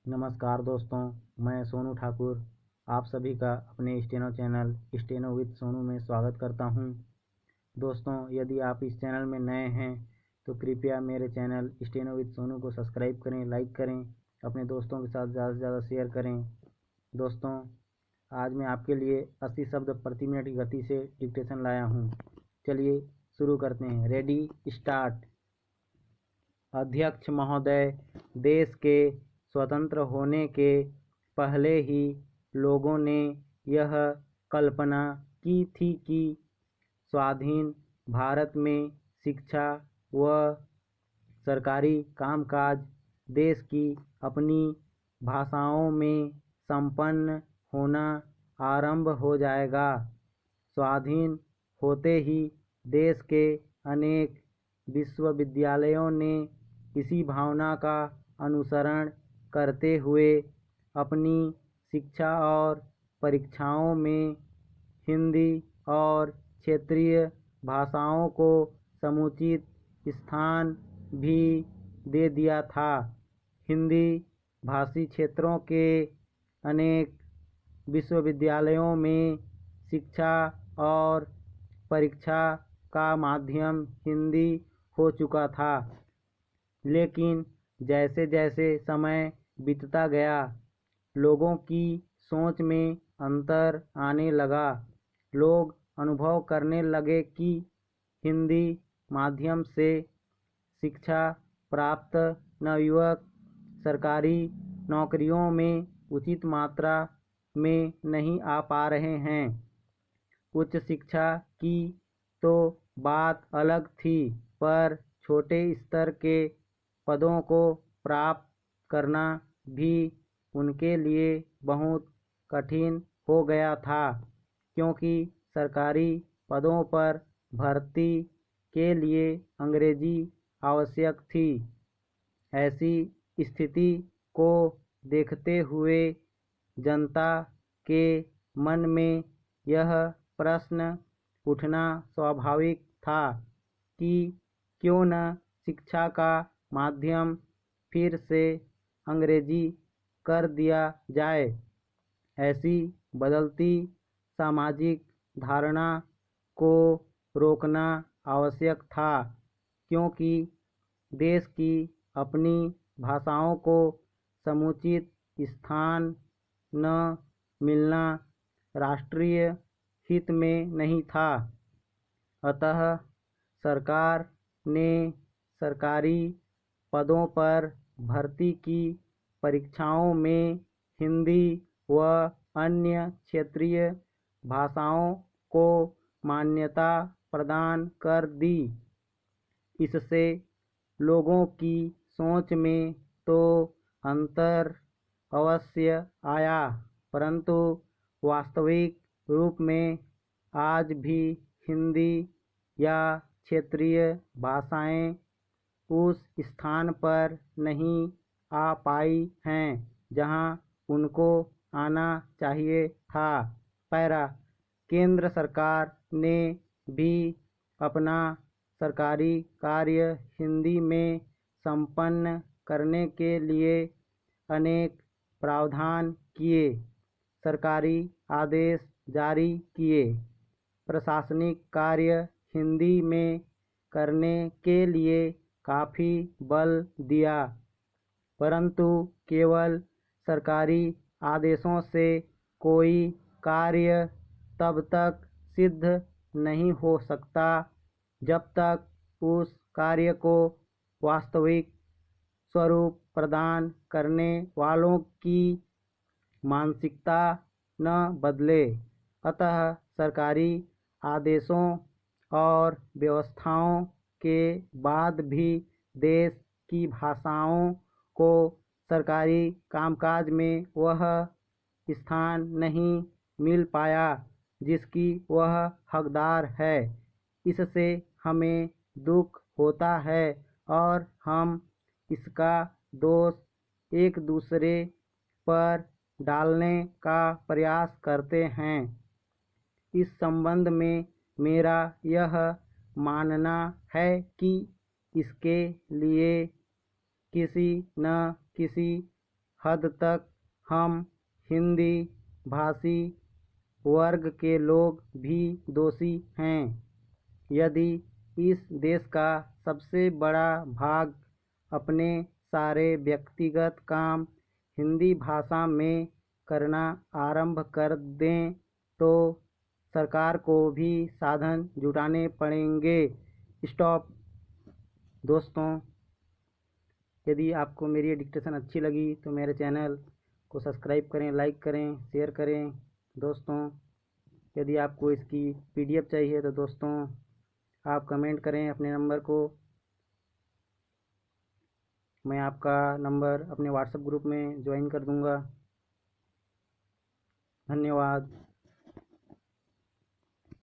नमस्कार दोस्तों, मैं सोनू ठाकुर आप सभी का अपने steno channel steno with Sonu में स्वागत करता हूं। दोस्तों, यदि आप इस चैनल में नए हैं तो कृपया मेरे चैनल स्टेनो विद सोनू को सब्सक्राइब करें, लाइक करें, अपने दोस्तों के साथ ज़्यादा से ज़्यादा शेयर करें। दोस्तों, आज मैं आपके लिए 80 शब्द प्रति मिनट की गति से डिक्टेशन लाया हूं। चलिए शुरू करते हैं। Ready, start. अध्यक्ष महोदय, देश के स्वतंत्र होने के पहले ही लोगों ने यह कल्पना की थी कि स्वाधीन भारत में शिक्षा व सरकारी कामकाज देश की अपनी भाषाओं में संपन्न होना आरंभ हो जाएगा। स्वाधीन होते ही देश के अनेक विश्वविद्यालयों ने इसी भावना का अनुसरण करते हुए अपनी शिक्षा और परीक्षाओं में हिंदी और क्षेत्रीय भाषाओं को समुचित स्थान भी दे दिया था। हिंदी भाषी क्षेत्रों के अनेक विश्वविद्यालयों में शिक्षा और परीक्षा का माध्यम हिंदी हो चुका था, लेकिन जैसे जैसे समय बीतता गया, लोगों की सोच में अंतर आने लगा। लोग अनुभव करने लगे कि हिंदी माध्यम से शिक्षा प्राप्त नवयुवक सरकारी नौकरियों में उचित मात्रा में नहीं आ पा रहे हैं। उच्च शिक्षा की तो बात अलग थी, पर छोटे स्तर के पदों को प्राप्त करना भी उनके लिए बहुत कठिन हो गया था, क्योंकि सरकारी पदों पर भर्ती के लिए अंग्रेजी आवश्यक थी। ऐसी स्थिति को देखते हुए जनता के मन में यह प्रश्न उठना स्वाभाविक था कि क्यों न शिक्षा का माध्यम फिर से अंग्रेजी कर दिया जाए। ऐसी बदलती सामाजिक धारणा को रोकना आवश्यक था, क्योंकि देश की अपनी भाषाओं को समुचित स्थान न मिलना राष्ट्रीय हित में नहीं था। अतः सरकार ने सरकारी पदों पर भर्ती की परीक्षाओं में हिंदी व अन्य क्षेत्रीय भाषाओं को मान्यता प्रदान कर दी। इससे लोगों की सोच में तो अंतर अवश्य आया, परंतु वास्तविक रूप में आज भी हिंदी या क्षेत्रीय भाषाएं उस स्थान पर नहीं आ पाई हैं जहां उनको आना चाहिए था। पैरा, केंद्र सरकार ने भी अपना सरकारी कार्य हिंदी में संपन्न करने के लिए अनेक प्रावधान किए, सरकारी आदेश जारी किए, प्रशासनिक कार्य हिंदी में करने के लिए काफ़ी बल दिया, परंतु केवल सरकारी आदेशों से कोई कार्य तब तक सिद्ध नहीं हो सकता जब तक उस कार्य को वास्तविक स्वरूप प्रदान करने वालों की मानसिकता न बदले। अतः सरकारी आदेशों और व्यवस्थाओं के बाद भी देश की भाषाओं को सरकारी कामकाज में वह स्थान नहीं मिल पाया जिसकी वह हकदार है। इससे हमें दुख होता है और हम इसका दोष एक दूसरे पर डालने का प्रयास करते हैं। इस संबंध में मेरा यह मानना है कि इसके लिए किसी न किसी हद तक हम हिंदी भाषी वर्ग के लोग भी दोषी हैं। यदि इस देश का सबसे बड़ा भाग अपने सारे व्यक्तिगत काम हिंदी भाषा में करना आरंभ कर दें तो सरकार को भी साधन जुटाने पड़ेंगे। स्टॉप। दोस्तों, यदि आपको मेरी डिक्टेशन अच्छी लगी तो मेरे चैनल को सब्सक्राइब करें, लाइक करें, शेयर करें। दोस्तों, यदि आपको इसकी PDF चाहिए तो दोस्तों आप कमेंट करें अपने नंबर को। मैं आपका नंबर अपने व्हाट्सएप ग्रुप में ज्वाइन कर दूंगा। धन्यवाद।